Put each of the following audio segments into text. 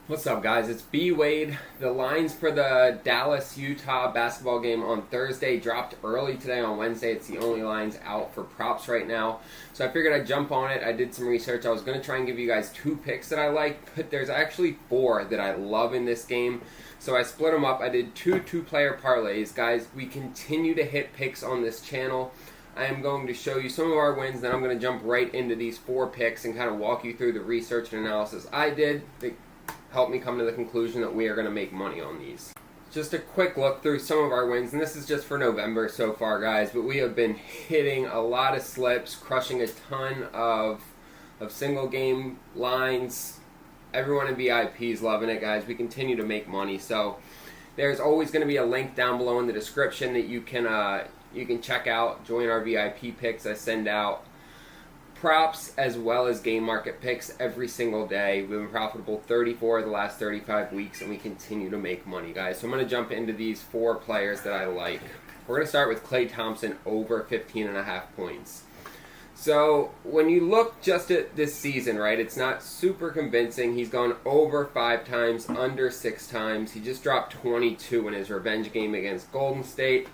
What's up, guys? It's B Wade. The lines for the Dallas-Utah basketball game on Thursday dropped early today on Wednesday. It's the only lines out for props right now. So I figured I'd jump on it. I did some research. I was going to try and give you guys 2 picks that I like, but there's actually 4 that I love in this game. So I split them up. I did 2 two-player parlays. Guys, we continue to hit picks on this channel. I am going to show you some of our wins, then I'm going to jump right into these 4 picks and kind of walk you through the research and analysis I did that helped me come to the conclusion that we are going to make money on these. Just a quick look through some of our wins, and this is just for November so far, guys, but we have been hitting a lot of slips, crushing a ton of single game lines. Everyone in VIP is loving it, guys. We continue to make money, so there's always going to be a link down below in the description that you can check out. Join our VIP picks. I send out props as well as game market picks every single day. We've been profitable 34 of the last 35 weeks, and we continue to make money, guys. So I'm going to jump into these 4 players that I like. We're going to start with Klay Thompson over 15.5 points. So when you look just at this season, right, it's not super convincing. He's gone over 5 times, under 6 times. He just dropped 22 in his revenge game against Golden State.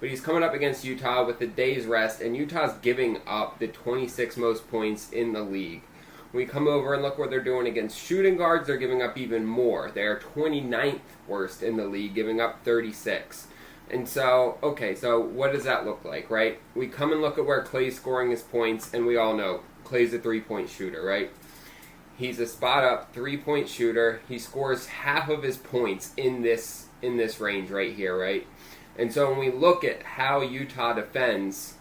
But he's coming up against Utah with the day's rest, and Utah's giving up the 26 most points in the league. When we come over and look what they're doing against shooting guards, they're giving up even more. They are 29th worst in the league, giving up 36. And so, okay, so what does that look like, right? We come and look at where Klay's scoring his points, and we all know Klay's a 3-point shooter, right? He's a spot-up 3-point shooter. He scores half of his points in this range right here, right? And so when we look at how Utah defends,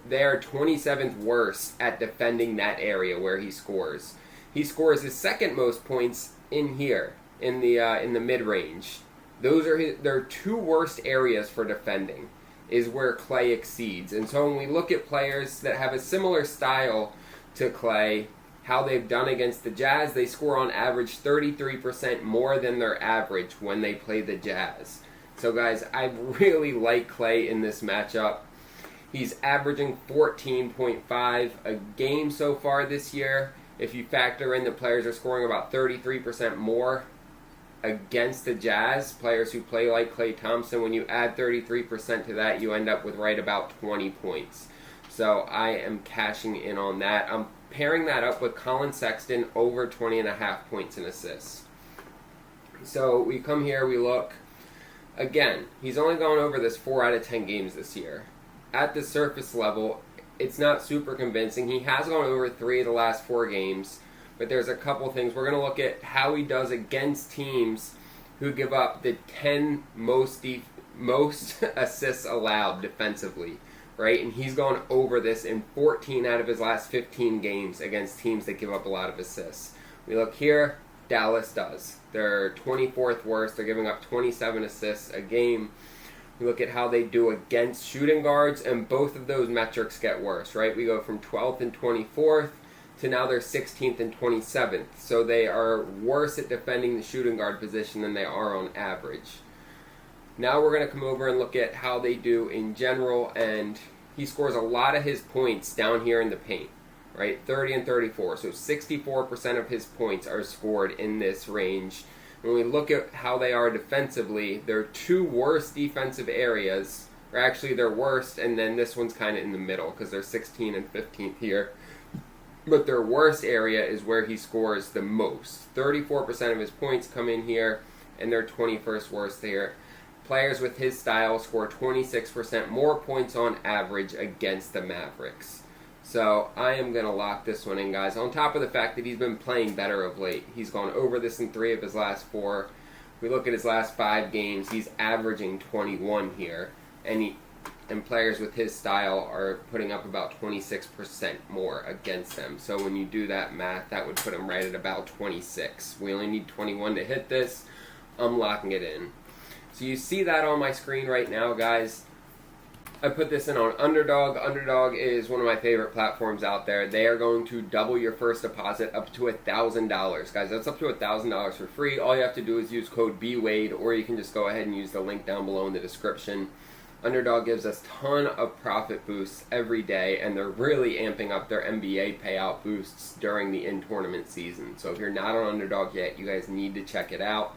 they are 27th worst at defending that area where he scores. He scores his second most points in here, in the mid-range. Those are their 2 worst areas for defending, is where Klay exceeds. And so when we look at players that have a similar style to Klay, how they've done against the Jazz, they score on average 33% more than their average when they play the Jazz. So guys, I really like Klay in this matchup. He's averaging 14.5 a game so far this year. If you factor in that players are scoring about 33% more against the Jazz, players who play like Klay Thompson, when you add 33% to that, you end up with right about 20 points. So I am cashing in on that. I'm pairing that up with Collin Sexton over 20.5 points and assists. So we come here, we look. Again, he's only gone over this 4 out of 10 games this year. At the surface level, it's not super convincing. He has gone over 3 of the last 4 games, but there's a couple things. We're going to look at how he does against teams who give up the 10 most assists allowed defensively, right? And he's gone over this in 14 out of his last 15 games against teams that give up a lot of assists. We look here. Dallas does. They're 24th worst. They're giving up 27 assists a game. We look at how they do against shooting guards, and both of those metrics get worse, right? We go from 12th and 24th to now they're 16th and 27th. So they are worse at defending the shooting guard position than they are on average. Now we're going to come over and look at how they do in general, and he scores a lot of his points down here in the paint. Right, 30 and 34, so 64% of his points are scored in this range. When we look at how they are defensively, their 2 worst defensive areas, or actually their worst, and then this one's kind of in the middle because they're 16th and 15th here. But their worst area is where he scores the most. 34% of his points come in here, and they're 21st worst here. Players with his style score 26% more points on average against the Mavericks. So I am going to lock this one in, guys, on top of the fact that he's been playing better of late. He's gone over this in 3 of his last 4. If we look at his last 5 games, he's averaging 21 here. And players with his style are putting up about 26% more against them. So when you do that math, that would put him right at about 26. We only need 21 to hit this. I'm locking it in. So you see that on my screen right now, guys. I put this in on Underdog. Underdog is one of my favorite platforms out there. They are going to double your first deposit up to $1,000. Guys, that's up to $1,000 for free. All you have to do is use code BWADE, or you can just go ahead and use the link down below in the description. Underdog gives us a ton of profit boosts every day, and they're really amping up their NBA payout boosts during the in-tournament season. So if you're not on Underdog yet, you guys need to check it out.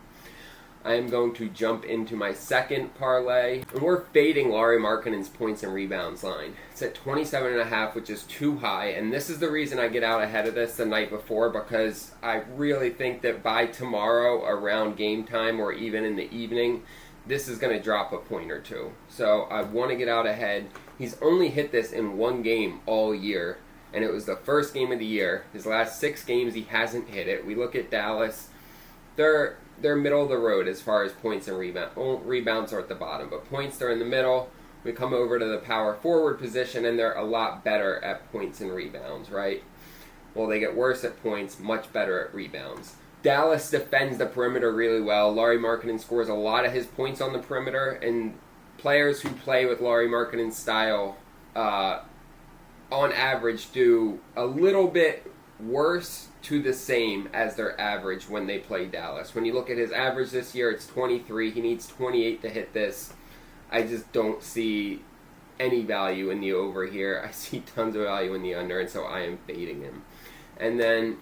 I am going to jump into my second parlay, and we're fading Lauri Markkanen's points and rebounds line. It's at 27.5, which is too high, and this is the reason I get out ahead of this the night before, because I really think that by tomorrow around game time or even in the evening, this is going to drop a point or two. So I want to get out ahead. He's only hit this in one game all year, and it was the first game of the year. His last 6 games, he hasn't hit it. We look at Dallas. They're middle of the road as far as points and rebounds. Well, rebounds are at the bottom, but points, they're in the middle. We come over to the power forward position, and they're a lot better at points and rebounds, right? Well, they get worse at points, much better at rebounds. Dallas defends the perimeter really well. Lauri Markkanen scores a lot of his points on the perimeter, and players who play with Lauri Markkanen's style, on average, do a little bit worse to the same as their average when they play Dallas. When you look at his average this year, it's 23. He needs 28 to hit this. I just don't see any value in the over here. I see tons of value in the under, and so I am fading him. And then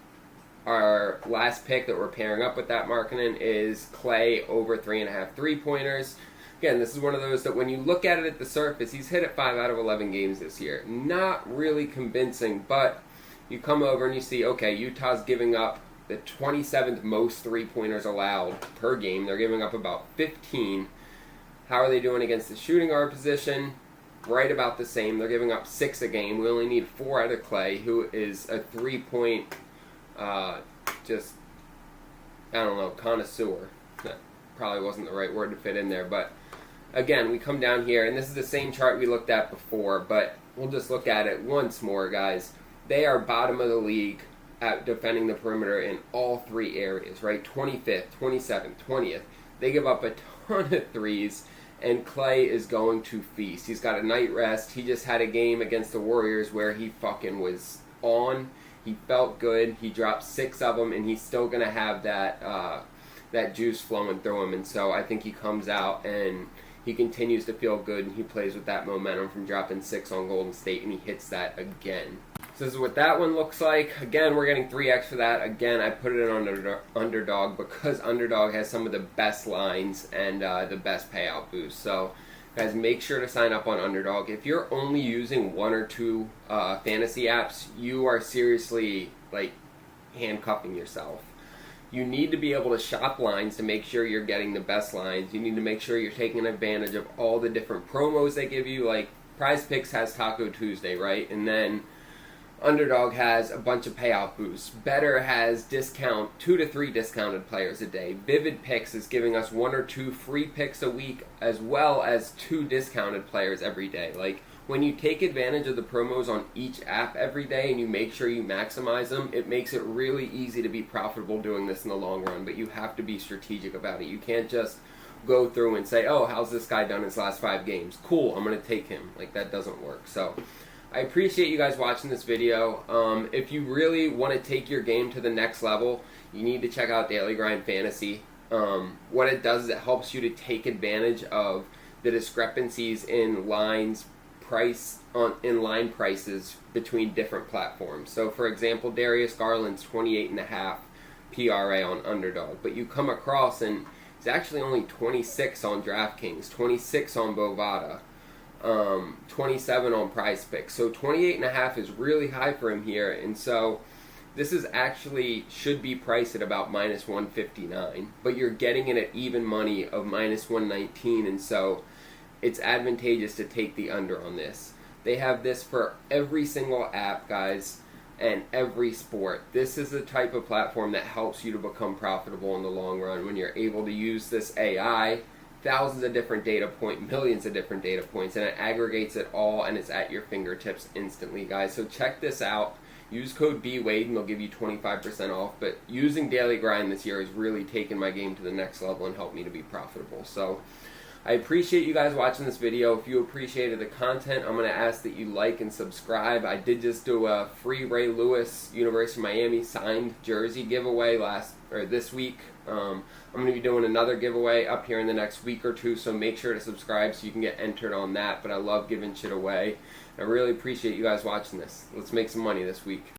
our last pick that we're pairing up with that Markkanen is Klay over 3.5 3-pointers. Again, this is one of those that when you look at it at the surface, he's hit it 5 out of 11 games this year. Not really convincing, but you come over and you see, okay, Utah's giving up the 27th most 3-pointers allowed per game. They're giving up about 15. How are they doing against the shooting guard position? Right about the same. They're giving up 6 a game. We only need 4 out of Klay, who is a 3-point, connoisseur. That probably wasn't the right word to fit in there. But again, we come down here, and this is the same chart we looked at before, but we'll just look at it once more, guys. They are bottom of the league at defending the perimeter in all 3 areas, right? 25th, 27th, 20th. They give up a ton of threes, and Klay is going to feast. He's got a night rest. He just had a game against the Warriors where he fucking was on. He felt good. He dropped 6 of them, and he's still going to have that juice flowing through him. And so I think he comes out and he continues to feel good, and he plays with that momentum from dropping 6 on Golden State, and he hits that again. So this is what that one looks like. Again, we're getting 3x for that. Again, I put it on Underdog because Underdog has some of the best lines and the best payout boosts. So, guys, make sure to sign up on Underdog. If you're only using 1 or 2 fantasy apps, you are seriously, handcuffing yourself. You need to be able to shop lines to make sure you're getting the best lines. You need to make sure you're taking advantage of all the different promos they give you. Like, PrizePicks has Taco Tuesday, right? And then Underdog has a bunch of payout boosts. Better has 2 to 3 discounted players a day. Vivid Picks is giving us 1 or 2 free picks a week, as well as 2 discounted players every day. Like, when you take advantage of the promos on each app every day and you make sure you maximize them, it makes it really easy to be profitable doing this in the long run. But you have to be strategic about it. You can't just go through and say, oh, how's this guy done his last 5 games? Cool, I'm going to take him. That doesn't work. So I appreciate you guys watching this video. If you really want to take your game to the next level, you need to check out Daily Grind Fantasy. What it does is it helps you to take advantage of the discrepancies in line prices between different platforms. So, for example, Darius Garland's 28.5 PRA on Underdog, but you come across and it's actually only 26 on DraftKings, 26 on Bovada. 27 on PrizePicks. So 28.5 is really high for him here, and so this is actually should be priced at about minus 159, but you're getting it at even money of minus 119, and so it's advantageous to take the under on this. They have this for every single app, guys, and every sport. This is the type of platform that helps you to become profitable in the long run when you're able to use this AI, thousands of different data points, millions of different data points, and it aggregates it all, and it's at your fingertips instantly, guys. So check this out. Use code BWADE and they'll give you 25% off. But using Daily Grind this year has really taken my game to the next level and helped me to be profitable. So I appreciate you guys watching this video. If you appreciated the content, I'm going to ask that you like and subscribe. I did just do a free Ray Lewis University of Miami signed jersey giveaway this week. I'm going to be doing another giveaway up here in the next week or two, so make sure to subscribe so you can get entered on that. But I love giving shit away. I really appreciate you guys watching this. Let's make some money this week.